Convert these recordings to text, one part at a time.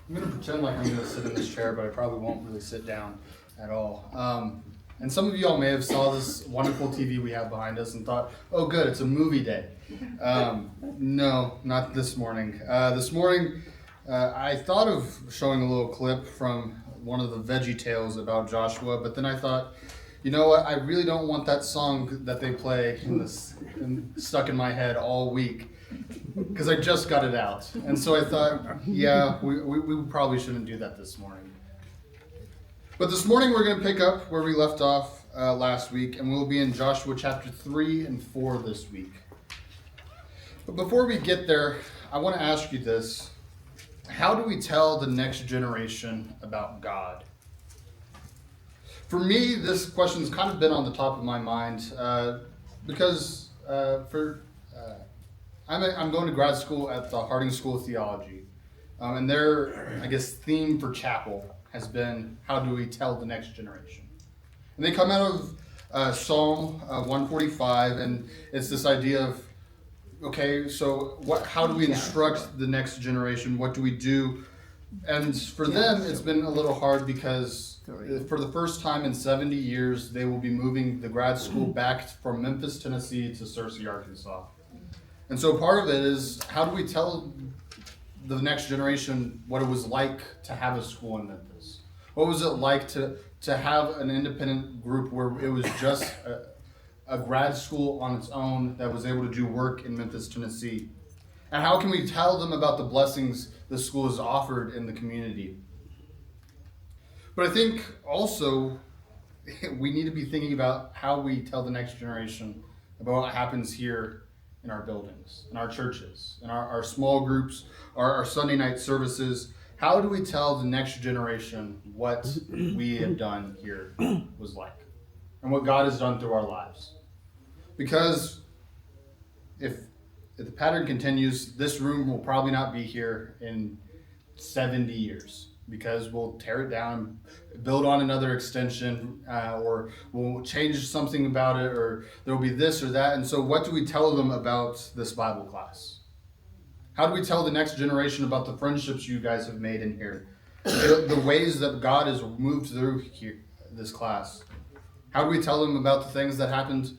I'm going to pretend like I'm going to sit in this chair, but I probably won't really sit down at all. And some of you all may have saw this wonderful TV we have behind us and thought, oh good, it's a movie day. No, not this morning. This morning, I thought of showing a little clip from one of the Veggie Tales about Joshua, but then I thought, you know what, I really don't want that song that they play stuck in my head all week, because I just got it out. And so I thought, yeah, we probably shouldn't do that this morning. But this morning we're going to pick up where we left off last week, and we'll be in Joshua chapter 3 and 4 this week. But before we get there, I want to ask you this. How do we tell the next generation about God? For me, this question's kind of been on the top of my mind because I'm going to grad school at the Harding School of Theology, and their, theme for chapel has been, how do we tell the next generation? And they come out of Psalm 145, and it's this idea of, okay, so how do we instruct the next generation? What do we do? And for them, it's been a little hard because for the first time in 70 years, they will be moving the grad school back from Memphis, Tennessee to Searcy, Arkansas. And so part of it is, how do we tell the next generation what it was like to have a school in Memphis? What was it like to have an independent group where it was just a grad school on its own that was able to do work in Memphis, Tennessee? And how can we tell them about the blessings the school has offered in the community? But I think also we need to be thinking about how we tell the next generation about what happens here in our buildings, in our churches, in our small groups, our Sunday night services. How do we tell the next generation what we have done here was like and what God has done through our lives? Because if the pattern continues, this room will probably not be here in 70 years because we'll tear it down, build on another extension, or we'll change something about it, or there'll be this or that. And so what do we tell them about this Bible class? How do we tell the next generation about the friendships you guys have made in here? The ways that God has moved through here, this class? How do we tell them about the things that happened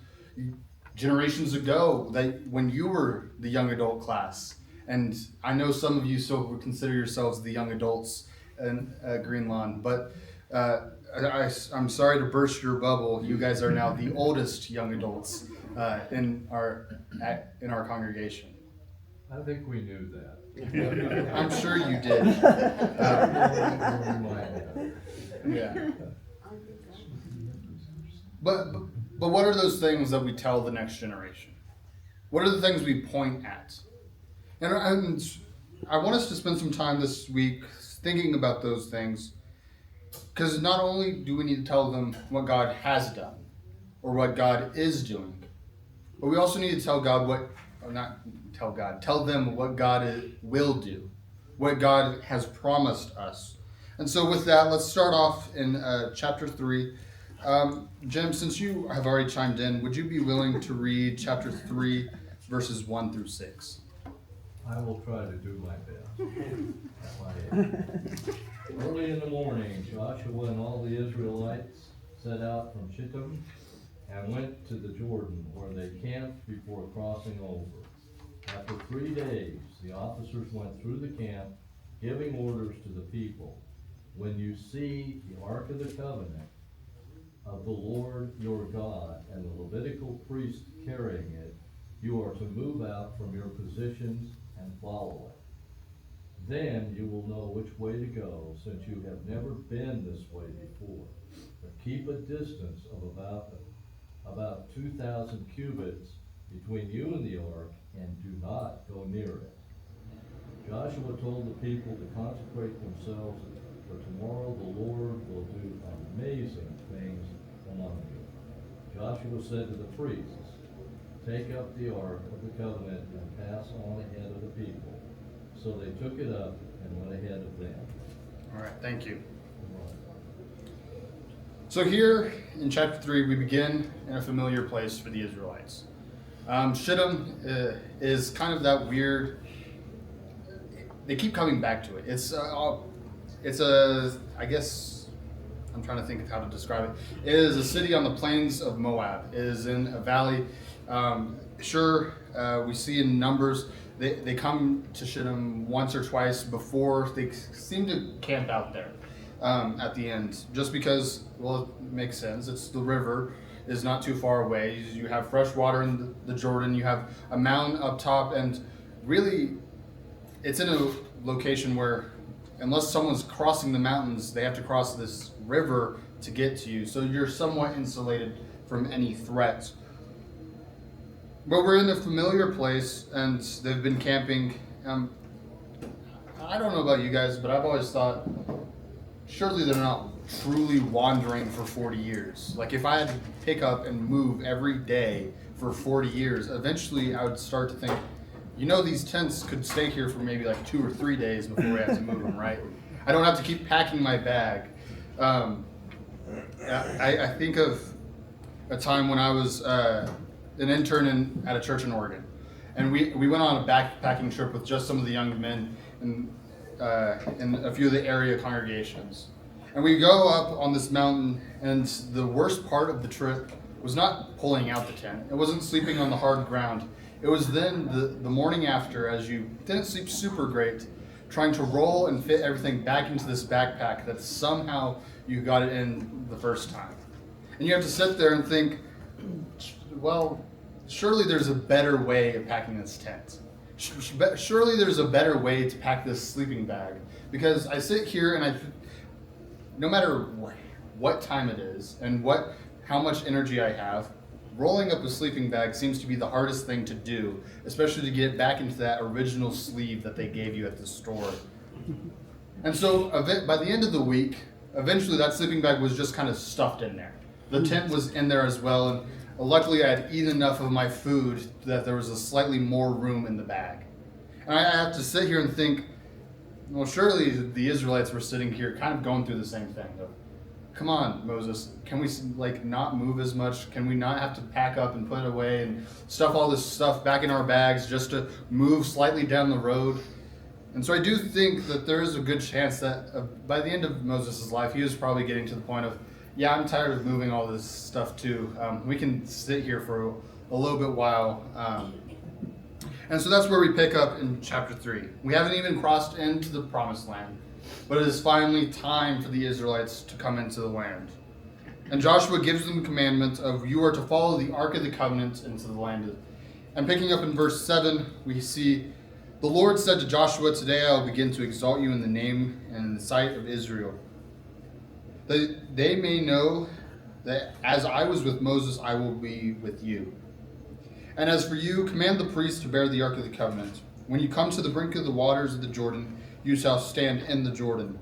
generations ago, that when you were the young adult class? And I know some of you still would consider yourselves the young adults in Green Lawn, but I'm sorry to burst your bubble. You guys are now the oldest young adults in our congregation. I think we knew that. I'm sure you did. Yeah. But what are those things that we tell the next generation? What are the things we point at? And I want us to spend some time this week thinking about those things, because not only do we need to tell them what God has done or what God is doing, but we also need to tell them what God will do, what God has promised us. And so with that, let's start off in chapter 3. Jim, since you have already chimed in, would you be willing to read chapter 3, verses 1 through 6? I will try to do my best. Early in the morning, Joshua and all the Israelites set out from Shittim and went to the Jordan, where they camped before crossing over. After 3 days, the officers went through the camp, giving orders to the people. When you see the Ark of the Covenant of the Lord your God and the Levitical priest carrying it, you are to move out from your positions and follow it. Then you will know which way to go, since you have never been this way before. But keep a distance of about 2,000 cubits between you and the ark, and do not go near it. Joshua told the people to consecrate themselves, for tomorrow the Lord will do amazing things among you. Joshua said to the priests, take up the ark of the covenant and pass on ahead of the people. So they took it up and went ahead of them. All right, thank you. So here in chapter 3, we begin in a familiar place for the Israelites. Shittim is kind of that weird, they keep coming back to it. It's I guess, I'm trying to think of how to describe it. It is a city on the plains of Moab. It is in a valley. We see in Numbers, they come to Shittim once or twice before they seem to camp out there at the end. Just because, well, it makes sense. It's the river is not too far away. You have fresh water in the Jordan. You have a mountain up top, and really, it's in a location where, unless someone's crossing the mountains, they have to cross this river to get to you. So you're somewhat insulated from any threats. But we're in a familiar place, and they've been camping. I don't know about you guys, but I've always thought, surely they're not truly wandering for 40 years. Like, if I had to pick up and move every day for 40 years, eventually I would start to think, these tents could stay here for maybe like 2 or 3 days before we have to move them, right? I don't have to keep packing my bag. I think of a time when I was an intern at a church in Oregon, and we went on a backpacking trip with just some of the young men and a few of the area congregations. And we go up on this mountain, and the worst part of the trip was not pulling out the tent. It wasn't sleeping on the hard ground. It was then the morning after, as you didn't sleep super great, trying to roll and fit everything back into this backpack that somehow you got it in the first time. And you have to sit there and think, well, surely there's a better way of packing this tent. Surely there's a better way to pack this sleeping bag. Because I sit here and no matter what time it is and how much energy I have, rolling up a sleeping bag seems to be the hardest thing to do, especially to get it back into that original sleeve that they gave you at the store. And so by the end of the week, eventually that sleeping bag was just kind of stuffed in there. The tent was in there as well, and luckily I had eaten enough of my food that there was a slightly more room in the bag. And I have to sit here and think, well, surely the Israelites were sitting here kind of going through the same thing. Come on, Moses, can we not move as much? Can we not have to pack up and put it away and stuff all this stuff back in our bags just to move slightly down the road? And so I do think that there is a good chance that by the end of Moses' life, he was probably getting to the point of, yeah, I'm tired of moving all this stuff too. We can sit here for a little bit while. And so that's where we pick up in chapter 3. We haven't even crossed into the promised land, but it is finally time for the Israelites to come into the land. And Joshua gives them commandment of, you are to follow the Ark of the Covenant into the land. And picking up in verse 7, we see, the Lord said to Joshua, today I will begin to exalt you in the name and in the sight of Israel, that they may know that as I was with Moses, I will be with you. And as for you, command the priests to bear the Ark of the Covenant. When you come to the brink of the waters of the Jordan, you shall stand in the Jordan.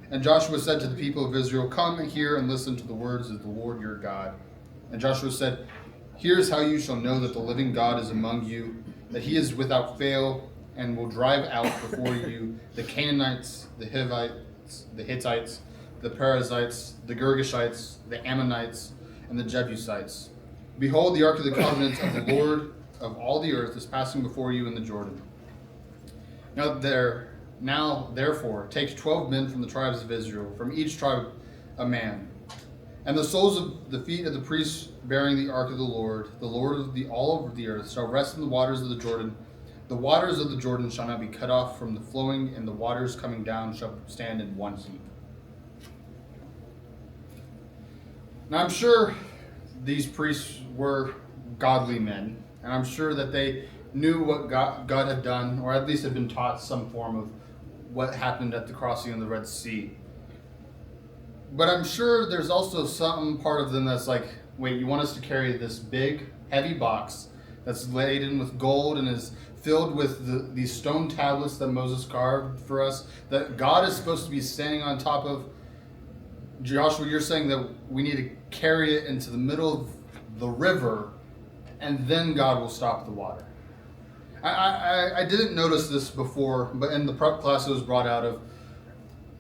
And Joshua said to the people of Israel, come here and listen to the words of the Lord your God. And Joshua said, here is how you shall know that the living God is among you, that he is without fail, and will drive out before you the Canaanites, the Hivites, the Hittites, the Perizzites, the Girgashites, the Ammonites, and the Jebusites. Behold, the Ark of the Covenant of the Lord of all the earth is passing before you in the Jordan. Now, therefore, take 12 men from the tribes of Israel, from each tribe a man. And the soles of the feet of the priests bearing the Ark of the Lord of all over the earth, shall rest in the waters of the Jordan. The waters of the Jordan shall not be cut off from the flowing, and the waters coming down shall stand in one heap. Now, I'm sure these priests were godly men, and I'm sure that they knew what God had done, or at least had been taught some form of what happened at the crossing of the Red Sea. But I'm sure there's also some part of them that's like, wait, you want us to carry this big, heavy box that's laden with gold and is filled with these stone tablets that Moses carved for us, that God is supposed to be standing on top of? Joshua, you're saying that we need to carry it into the middle of the river, and then God will stop the water. I didn't notice this before, but in the prep class it was brought out of,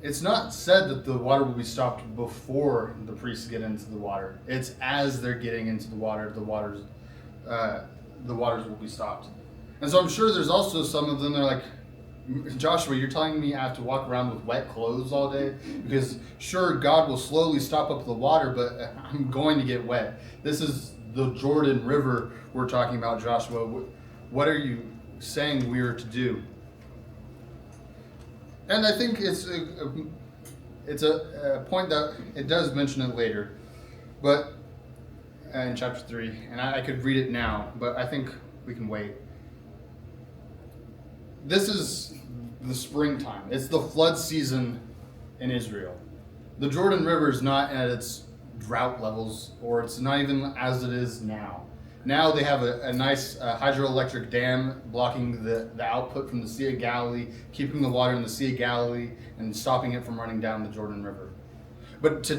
it's not said that the water will be stopped before the priests get into the water. It's as they're getting into the water, the waters will be stopped. And so I'm sure there's also some of them that are like, Joshua, you're telling me I have to walk around with wet clothes all day? Because sure, God will slowly stop up the water, but I'm going to get wet. This is the Jordan River we're talking about, Joshua. What are you saying we are to do? And I think it's a point that it does mention it later, but in chapter 3, and I could read it now, but I think we can wait. This is the springtime. It's the flood season in Israel. The Jordan River is not at its drought levels, or it's not even as it is now. Now they have a nice hydroelectric dam blocking the output from the Sea of Galilee, keeping the water in the Sea of Galilee and stopping it from running down the Jordan River. But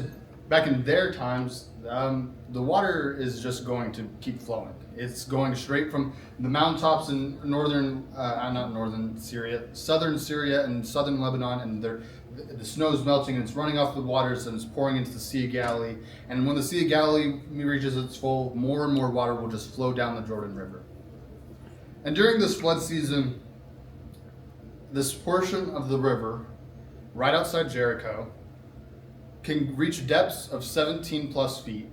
back in their times, the water is just going to keep flowing. It's going straight from the mountaintops in southern Syria and southern Lebanon, and the snow is melting and it's running off the waters and it's pouring into the Sea of Galilee. And when the Sea of Galilee reaches its full, more and more water will just flow down the Jordan River. And during this flood season, this portion of the river, right outside Jericho, can reach depths of 17 plus feet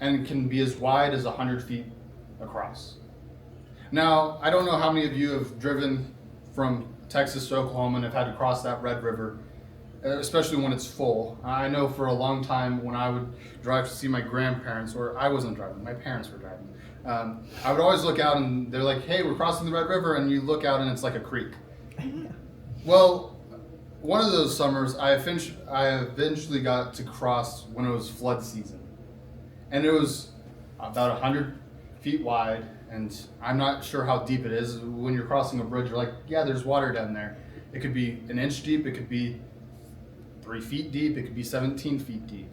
and can be as wide as 100 feet across. Now, I don't know how many of you have driven from Texas to Oklahoma and have had to cross that Red River, especially when it's full. I know for a long time when I would drive to see my grandparents, or I wasn't driving, my parents were driving, I would always look out and they're like, hey, we're crossing the Red River, and you look out and it's like a creek. Well, one of those summers, I eventually got to cross when it was flood season. And it was about 100 feet wide, and I'm not sure how deep it is. When you're crossing a bridge, you're like, yeah, there's water down there. It could be an inch deep, it could be 3 feet deep, it could be 17 feet deep.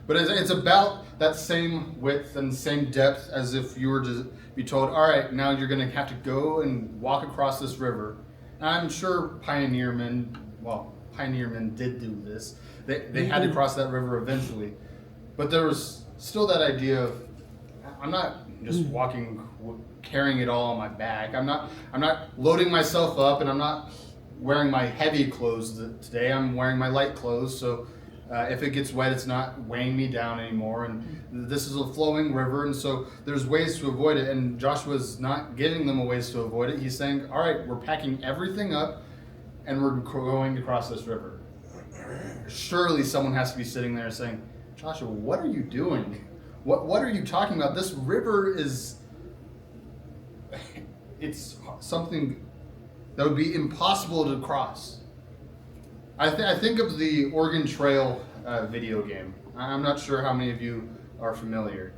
But it's about that same width and same depth as if you were to be told, all right, now you're going to have to go and walk across this river. And I'm sure pioneermen did do this. They had to cross that river eventually. But there was still that idea of, I'm not just walking, carrying it all on my back. I'm not loading myself up, and I'm not wearing my heavy clothes today. I'm wearing my light clothes, so if it gets wet, it's not weighing me down anymore. And this is a flowing river, and so there's ways to avoid it. And Joshua's not giving them a ways to avoid it. He's saying, all right, we're packing everything up, and we're going to cross this river. Surely someone has to be sitting there saying, Joshua, what are you doing? What are you talking about? This river it's something that would be impossible to cross. I think of the Oregon Trail video game. I'm not sure how many of you are familiar.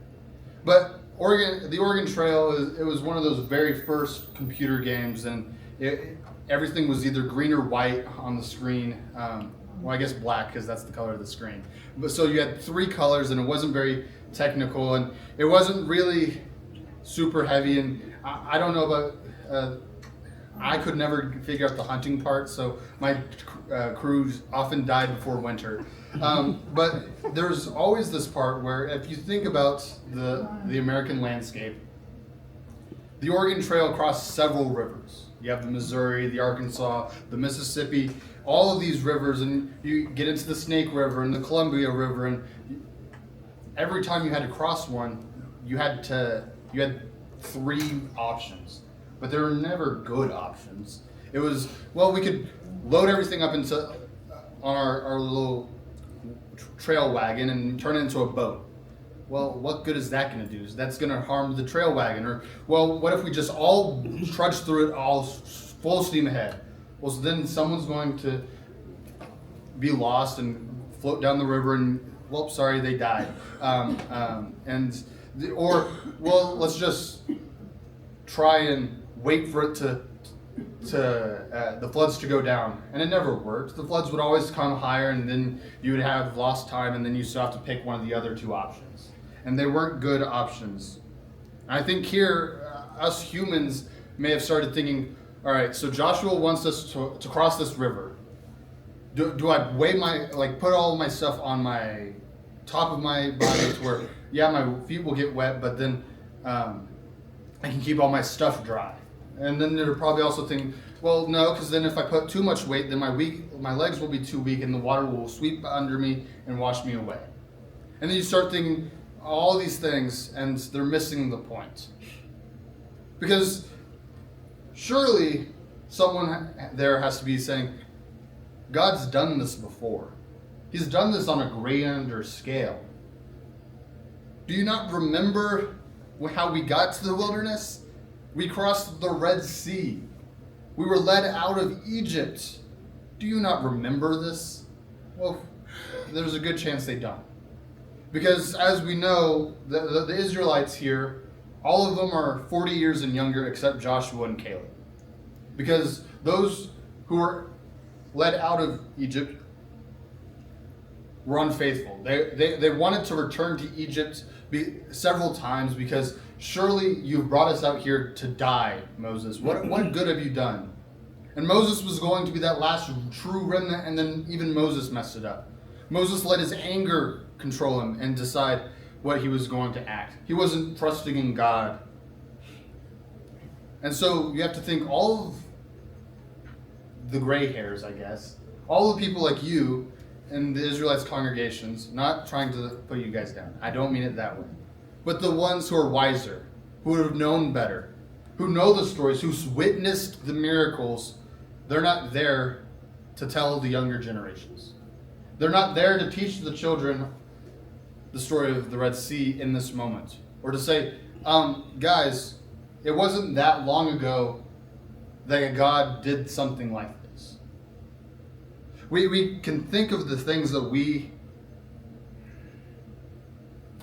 But the Oregon Trail, it was one of those very first computer games, and everything was either green or white on the screen. Well, I guess black, because that's the color of the screen. But so you had 3 colors, and it wasn't very technical, and it wasn't really super heavy. And I don't know about, I could never figure out the hunting part, so my crews often died before winter. But there's always this part where, if you think about the American landscape, the Oregon Trail crossed several rivers. You have the Missouri, the Arkansas, the Mississippi, all of these rivers, and you get into the Snake River and the Columbia River, and every time you had to cross one, you had 3 options, but there were never good options. It was, well, we could load everything up on our little trail wagon and turn it into a boat. Well, what good is that going to do? That's going to harm the trail wagon. Or, well, what if we just all trudge through it all full steam ahead? Well, so then someone's going to be lost and float down the river, and, well, sorry, they died. Let's just try and wait for it the floods to go down. And it never worked. The floods would always come higher, and then you would have lost time, and then you still have to pick one of the other 2 options. And they weren't good options. And I think here, us humans may have started thinking, all right, so Joshua wants us to cross this river. Do I put all my stuff on my top of my body to where, yeah, my feet will get wet, but then I can keep all my stuff dry. And then they're probably also thinking, well, no, because then if I put too much weight, then my legs will be too weak and the water will sweep under me and wash me away. And then you start thinking all these things and they're missing the point. Because surely someone there has to be saying, God's done this before. He's done this on a grander scale. Do you not remember how we got to the wilderness? We crossed the Red Sea. We were led out of Egypt. Do you not remember this? Well, there's a good chance they don't. Because as we know, the Israelites here, all of them are 40 years and younger except Joshua and Caleb. Because those who were led out of Egypt were unfaithful. They wanted to return to Egypt several times because surely you've brought us out here to die, Moses. What good have you done? And Moses was going to be that last true remnant, and then even Moses messed it up. Moses let his anger control him and decide what he was going to act. He wasn't trusting in God. And so you have to think all of the gray hairs, I guess, all the people like you in the Israelites' congregations, not trying to put you guys down. I don't mean it that way. But the ones who are wiser, who would have known better, who know the stories, who's witnessed the miracles, they're not there to tell the younger generations. They're not there to teach the children the story of the Red Sea in this moment. Or to say, guys, it wasn't that long ago that God did something like this. We can think of the things that we,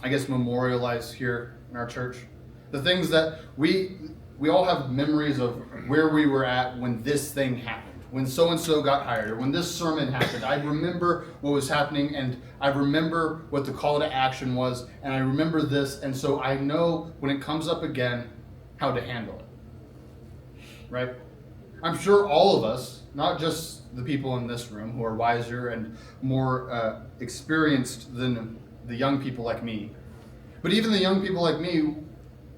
I guess, memorialize here in our church. The things that we all have memories of where we were at when this thing happened. When so-and-so got hired, or when this sermon happened. I remember what was happening, and I remember what the call to action was, and I remember this, and so I know when it comes up again, how to handle it. Right? I'm sure all of us, not just the people in this room who are wiser and more experienced than the young people like me, but even the young people like me,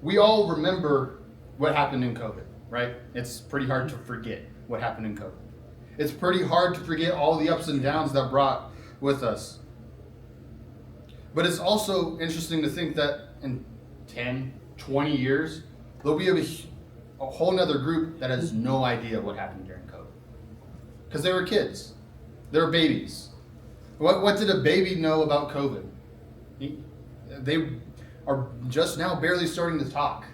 we all remember what happened in COVID, right? It's pretty hard to forget what happened in COVID. It's pretty hard to forget all the ups and downs that brought with us. But it's also interesting to think that in 10, 20 years, there'll be a whole nother group that has no idea what happened during COVID. Because they were kids. They were babies. What did a baby know about COVID? They are just now barely starting to talk.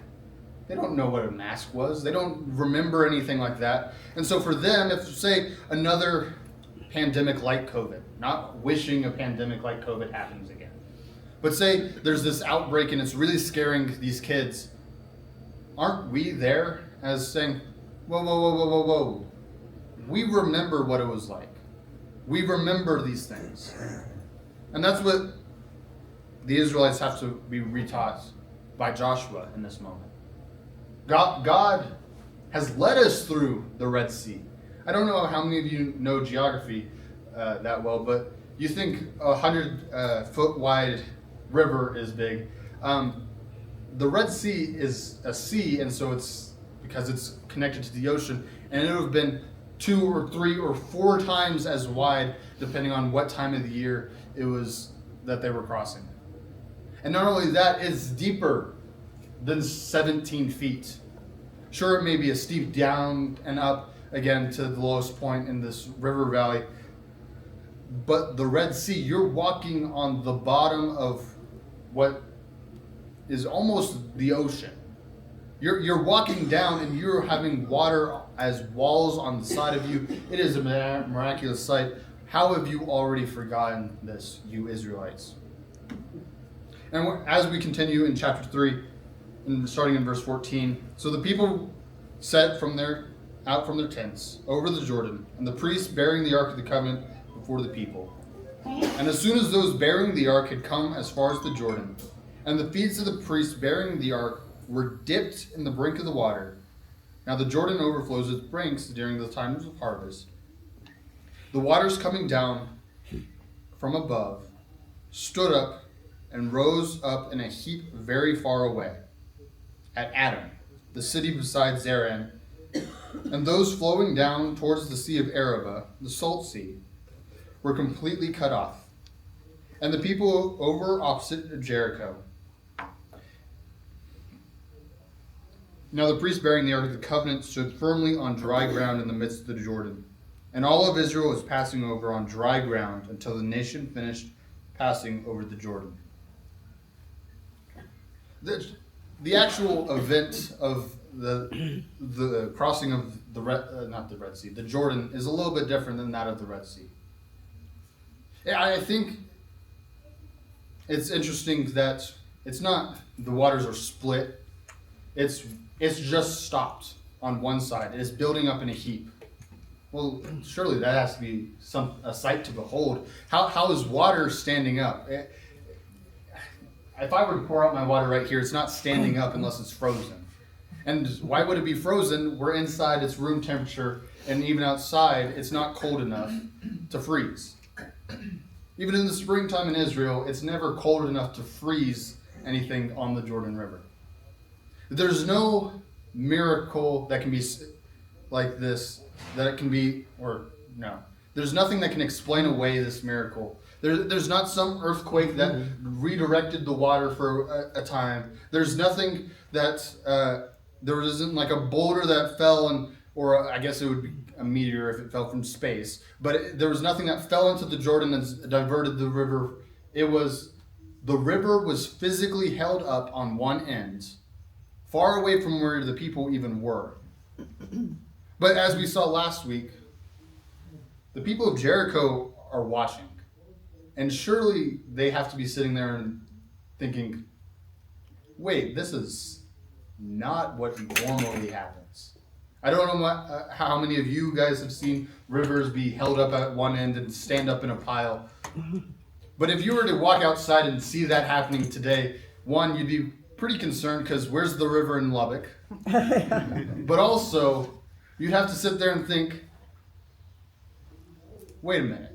They don't know what a mask was. They don't remember anything like that. And so for them, if, say, another pandemic like COVID, not wishing a pandemic like COVID happens again, but say there's this outbreak and it's really scaring these kids, aren't we there as saying, whoa, whoa, whoa, whoa, whoa, whoa. We remember what it was like. We remember these things. And that's what the Israelites have to be retaught by Joshua in this moment. God has led us through the Red Sea. I don't know how many of you know geography that well, but you think 100-foot wide river is big. The Red Sea is a sea, and so it's because it's connected to the ocean, and it would have been 2 or 3 or 4 times as wide, depending on what time of the year it was that they were crossing. And not only that, it's deeper than 17 feet. Sure, it may be a steep down and up again to the lowest point in this river valley, but the Red Sea, you're walking on the bottom of what is almost the ocean. You're walking down and you're having water as walls on the side of you. It is a miraculous sight. How have you already forgotten this, you Israelites? And as we continue in chapter 3, and starting in verse 14, so the people set out from their tents over the Jordan, and the priests bearing the ark of the covenant before the people. And as soon as those bearing the ark had come as far as the Jordan, and the feet of the priests bearing the ark were dipped in the brink of the water. Now the Jordan overflows its brinks during the times of harvest. The waters coming down from above stood up and rose up in a heap very far away, at Adam, the city beside Zeran, and those flowing down towards the Sea of Arabah, the Salt Sea, were completely cut off. And the people over opposite Jericho. Now the priest bearing the Ark of the Covenant stood firmly on dry ground in the midst of the Jordan. And all of Israel was passing over on dry ground until the nation finished passing over the Jordan. The actual event of the crossing of the Jordan is a little bit different than that of the Red Sea. I think it's interesting that it's not the waters are split. It's just stopped on one side. It's building up in a heap. Well, surely that has to be a sight to behold. How is water standing up? If I were to pour out my water right here, it's not standing up unless it's frozen. And why would it be frozen? We're inside, it's room temperature, and even outside, it's not cold enough to freeze. Even in the springtime in Israel, it's never cold enough to freeze anything on the Jordan River. There's no miracle that can be like this, that it can be, or no. There's nothing that can explain away this miracle. There's not some earthquake that redirected the water for a time. There's nothing that, there isn't like a boulder that fell, or I guess it would be a meteor if it fell from space. But there was nothing that fell into the Jordan and diverted the river. The river was physically held up on one end, far away from where the people even were. But as we saw last week, the people of Jericho are watching. And surely they have to be sitting there and thinking, wait, this is not what normally happens. I don't know how many of you guys have seen rivers be held up at one end and stand up in a pile. But if you were to walk outside and see that happening today, one, you'd be pretty concerned because where's the river in Lubbock? But also, you'd have to sit there and think, wait a minute.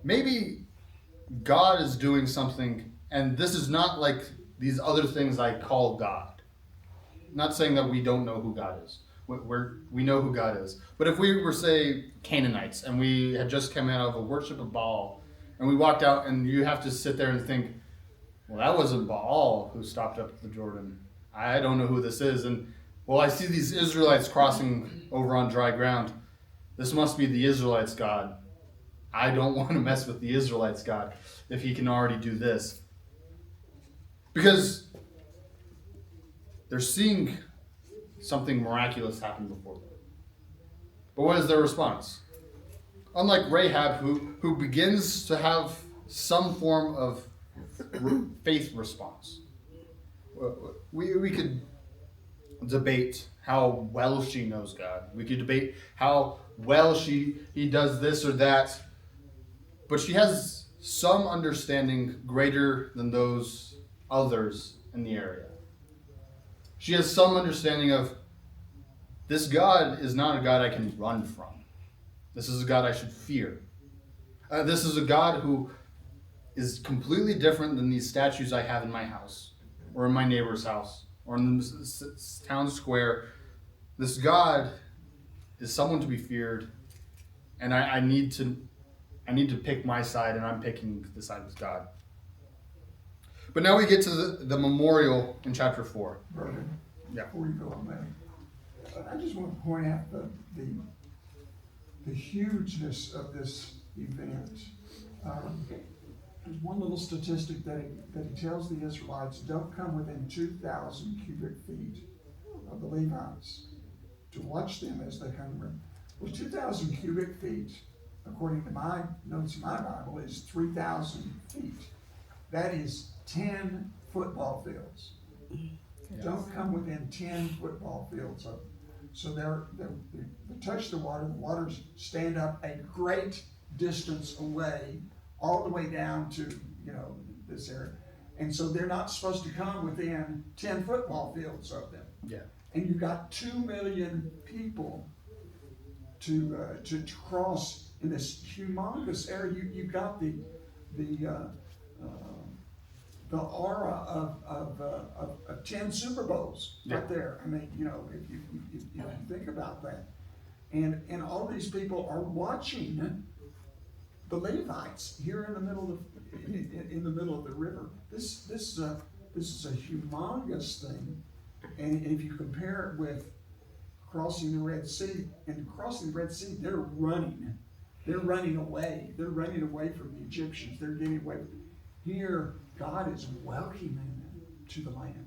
Maybe God is doing something, and this is not like these other things I call God. Not saying that we don't know who God is. We know who God is. But if we were, say, Canaanites, and we had just come out of a worship of Baal, and we walked out, and you have to sit there and think, well, that wasn't Baal who stopped up the Jordan. I don't know who this is. And, well, I see these Israelites crossing over on dry ground. This must be the Israelites' God. I don't want to mess with the Israelites' God if he can already do this. Because they're seeing something miraculous happen before them. But what is their response? Unlike Rahab, who begins to have some form of faith response. We could debate how well she knows God. We could debate how well he does this or that. But she has some understanding greater than those others in the area. She has some understanding of this God is not a God I can run from. This is a God I should fear. This is a God who is completely different than these statues I have in my house, or in my neighbor's house, or in the town square. This God is someone to be feared, and I need to pick my side, and I'm picking the side with God. But now we get to the memorial in chapter 4. Bergan, Yeah. before you go on that, I just want to point out the hugeness of this event. There's one little statistic that he tells the Israelites, don't come within 2,000 cubic feet of the Levites to watch them as they come around. Well, 2,000 cubic feet, according to my notes in my Bible, is 3,000 feet. That is 10 football fields. Yes. Don't come within 10 football fields of them. So they touch the waters stand up a great distance away, all the way down to, this area. And so they're not supposed to come within 10 football fields of them. Yeah. And you've got 2 million people to cross in this humongous area. You've got the the aura of 10 Super Bowls right there. I mean, you know, if you think about that. And all these people are watching the Levites here in the middle of the river. This is a humongous thing. And if you compare it with crossing the Red Sea, they're running. They're running away. They're running away from the Egyptians. They're getting away. Here, God is welcoming them to the land.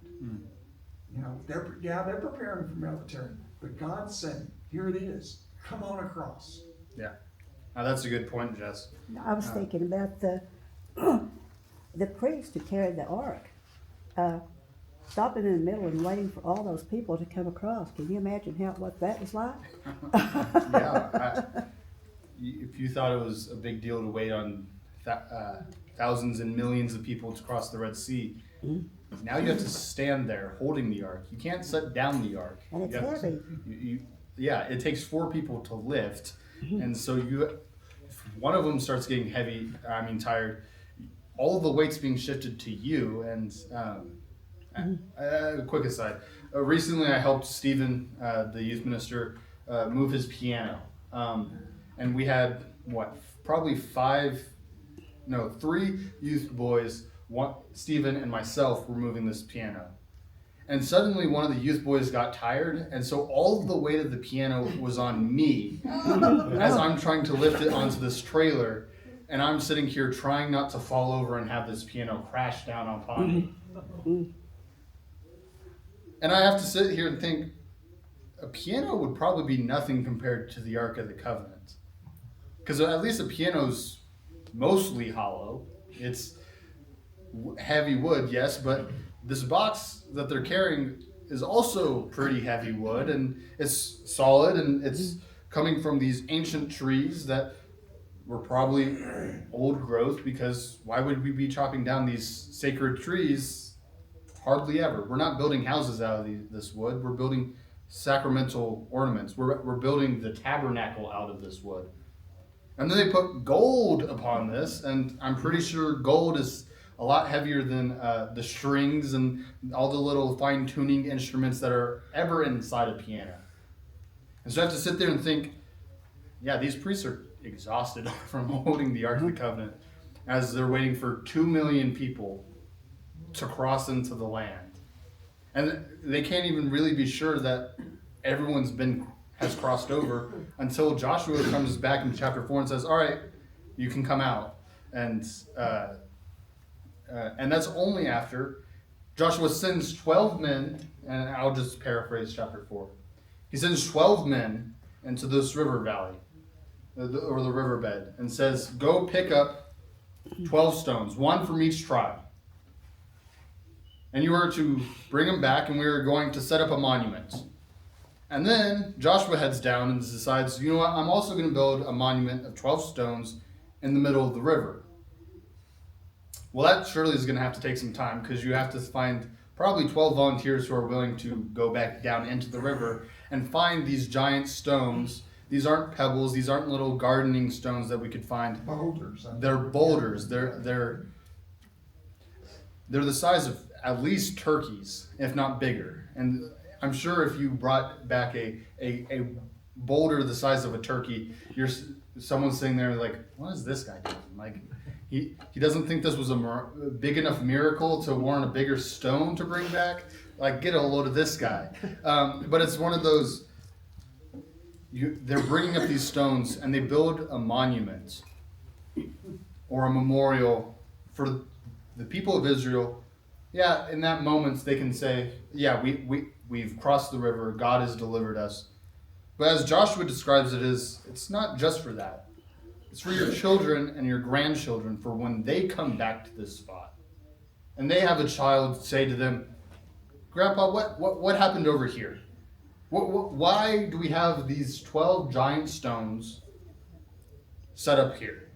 You know, they're preparing for military, but God said, "Here it is. Come on across." Yeah. Now that's a good point, Jess. I was thinking about the priest who carried the ark, stopping in the middle and waiting for all those people to come across. Can you imagine what that was like? Yeah. If you thought it was a big deal to wait on thousands and millions of people to cross the Red Sea, now you have to stand there holding the ark. You can't set down the ark. And it's You have heavy. Yeah, it takes 4 people to lift, and so if one of them starts getting tired, all of the weight's being shifted to you. And quick aside, recently I helped Stephen, the youth minister, move his piano, and we had probably 3 youth boys. Stephen and myself were moving this piano. And suddenly one of the youth boys got tired, and so all of the weight of the piano was on me as I'm trying to lift it onto this trailer, and I'm sitting here trying not to fall over and have this piano crash down upon me. And I have to sit here and think, a piano would probably be nothing compared to the Ark of the Covenant. Because at least a piano's mostly hollow. It's heavy wood, yes, but this box that they're carrying is also pretty heavy wood, and it's solid, and it's coming from these ancient trees that were probably old growth, because why would we be chopping down these sacred trees? Hardly ever. We're not building houses out of this wood. We're building sacramental ornaments. We're building the tabernacle out of this wood. And then they put gold upon this, and I'm pretty sure gold is a lot heavier than the strings and all the little fine-tuning instruments that are ever inside a piano. And so I have to sit there and think, yeah, these priests are exhausted from holding the Ark of the Covenant as they're waiting for 2 million people to cross into the land. And they can't even really be sure that everyone's has crossed over until Joshua comes back in chapter 4 and says, all right, you can come out. And that's only after Joshua sends 12 men, and I'll just paraphrase chapter 4. He sends 12 men into this river valley, or the riverbed, and says, go pick up 12 stones, 1 from each tribe. And you are to bring them back, and we are going to set up a monument. And then Joshua heads down and decides, you know what, I'm also going to build a monument of 12 stones in the middle of the river. Well, that surely is going to have to take some time, because you have to find probably 12 volunteers who are willing to go back down into the river and find these giant stones. These aren't pebbles. These aren't little gardening stones that we could find. Boulders. They're boulders. They're the size of at least turkeys, if not bigger. And I'm sure if you brought back a boulder the size of a turkey, someone's sitting there like, what is this guy doing? Like, he doesn't think this was a big enough miracle to warrant a bigger stone to bring back. Like, get a load of this guy. But it's one of those. They're bringing up these stones, and they build a monument or a memorial for the people of Israel. Yeah, in that moment they can say, yeah, we've crossed the river, God has delivered us. But as Joshua describes it, it's not just for that. It's for your children and your grandchildren, for when they come back to this spot. And they have a child say to them, Grandpa, what happened over here? Why do we have these 12 giant stones set up here?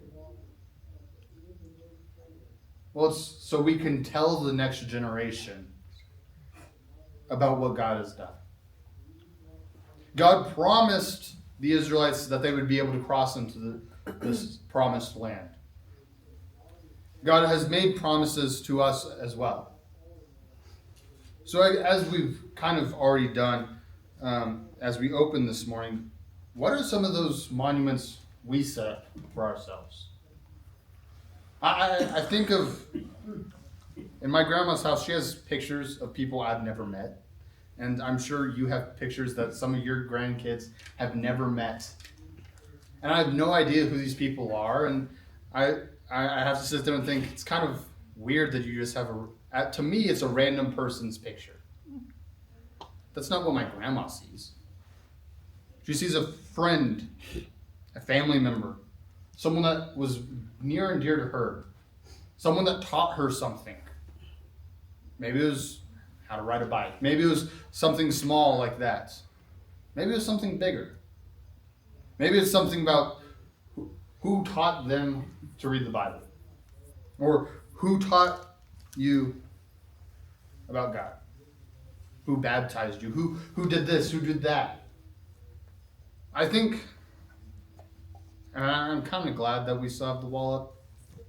Well, it's so we can tell the next generation about what God has done. God promised the Israelites that they would be able to cross into this promised land. God has made promises to us as well. So as we've kind of already done, as we open this morning, what are some of those monuments we set up for ourselves? I think of, in my grandma's house, she has pictures of people I've never met. And I'm sure you have pictures that some of your grandkids have never met. And I have no idea who these people are. And I have to sit there and think, it's kind of weird that you just have to me, it's a random person's picture. That's not what my grandma sees. She sees a friend, a family member, someone that was near and dear to her, someone that taught her something. Maybe it was how to ride a bike. Maybe it was something small like that. Maybe it was something bigger. Maybe it's something about who taught them to read the Bible. Or who taught you about God. Who baptized you. Who did this, who did that. I think, and I'm kind of glad that we still have the wall up,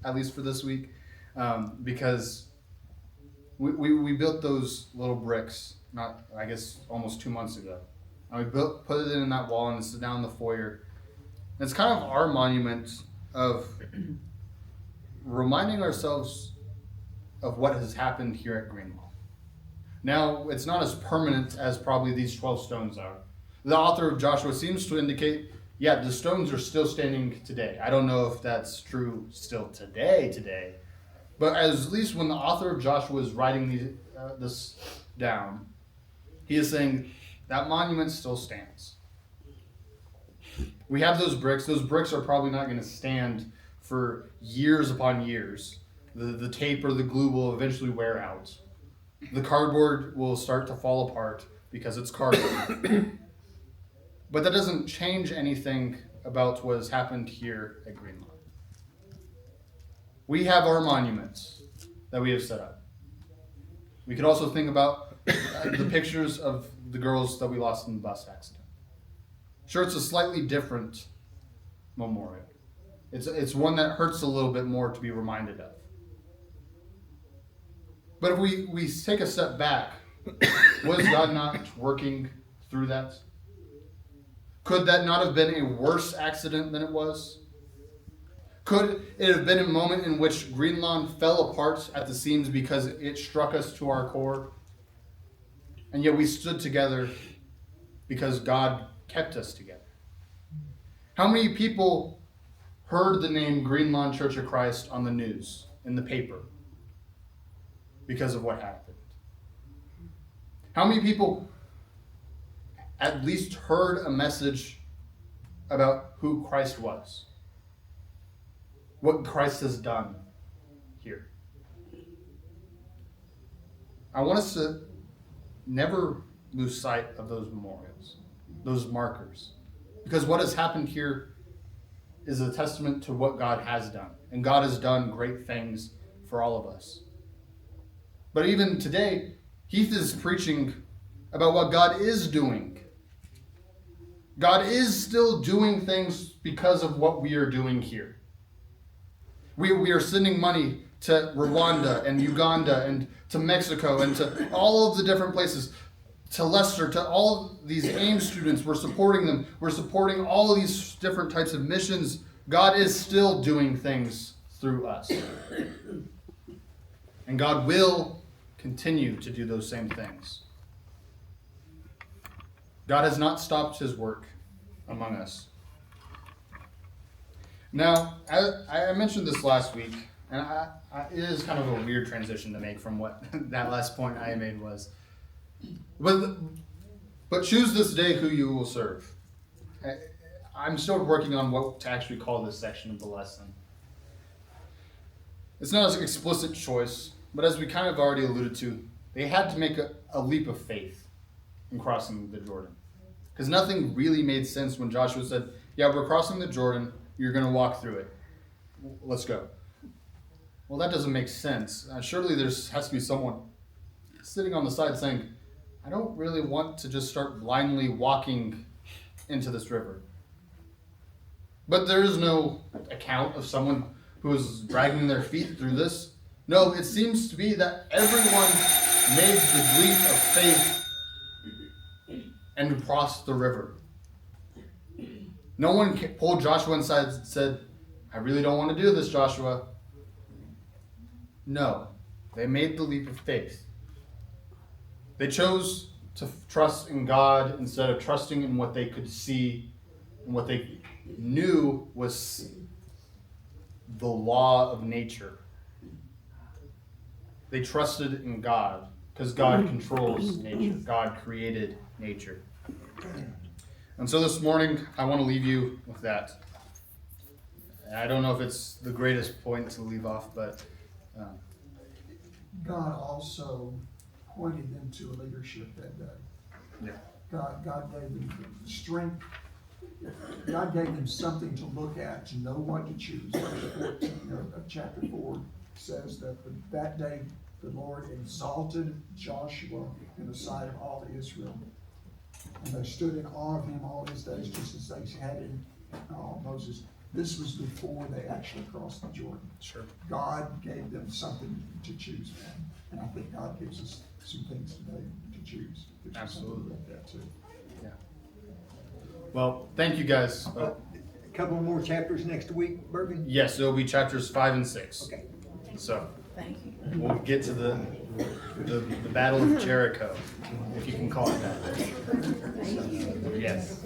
at least for this week, because we built those little bricks, almost 2 months ago. And we put it in that wall, and it's down in the foyer. And it's kind of our monument of reminding ourselves of what has happened here at Greenlawn. Now, it's not as permanent as probably these 12 stones are. The author of Joshua seems to indicate, yeah, the stones are still standing today. I don't know if that's true still today. But at least when the author of Joshua is writing this down, he is saying that monument still stands. We have those bricks. Those bricks are probably not going to stand for years upon years. The tape or the glue will eventually wear out. The cardboard will start to fall apart because it's cardboard. But that doesn't change anything about what has happened here at Greenlawn. We have our monuments that we have set up. We could also think about the pictures of the girls that we lost in the bus accident. Sure, it's a slightly different memorial. It's one that hurts a little bit more to be reminded of. But if we take a step back, was God not working through that? Could that not have been a worse accident than it was? Could it have been a moment in which Greenlawn fell apart at the seams because it struck us to our core? And yet we stood together because God kept us together. How many people heard the name Greenlawn Church of Christ on the news, in the paper, because of what happened? How many people at least heard a message about who Christ was? What Christ has done here? I want us to never lose sight of those memorials, those markers. Because what has happened here is a testament to what God has done. And God has done great things for all of us. But even today, Heath is preaching about what God is doing. God is still doing things because of what we are doing here. We are sending money to Rwanda and Uganda and to Mexico and to all of the different places, to Leicester, to all of these AIM students. We're supporting them. We're supporting all of these different types of missions. God is still doing things through us. And God will continue to do those same things. God has not stopped His work among us. Now, I mentioned this last week, and it is kind of a weird transition to make from what that last point I made was. But choose this day who you will serve. I'm still working on what to actually call this section of the lesson. It's not an explicit choice, but as we kind of already alluded to, they had to make a leap of faith in crossing the Jordan. Because nothing really made sense when Joshua said, yeah, we're crossing the Jordan, you're going to walk through it. Let's go. Well, that doesn't make sense. Surely there has to be someone sitting on the side saying, I don't really want to just start blindly walking into this river. But there is no account of someone who was dragging their feet through this? No, it seems to be that everyone made the leap of faith and crossed the river. No one pulled Joshua aside and said, I really don't want to do this, Joshua. No, they made the leap of faith. They chose to trust in God instead of trusting in what they could see and what they knew was the law of nature. They trusted in God because God controls nature. God created nature. And so this morning, I want to leave you with that. I don't know if it's the greatest point to leave off, but God also pointed them to a leadership that day. yeah. God gave them the strength. God gave them something to look at, to know what to choose. Verse 14 of chapter 4 says that that day the Lord exalted Joshua in the sight of all Israel. And they stood in awe of him all his days, just as they had in awe of Moses. This was before they actually crossed the Jordan. Sure. God gave them something to choose from. And I think God gives us some things today to choose. Absolutely. Like that too. Yeah. Well, thank you guys. A couple more chapters next week, Bergan? Yes, it'll be chapters 5 and 6. Okay. So Thank you. we'll get to the Battle of Jericho, if you can call it that. Yes.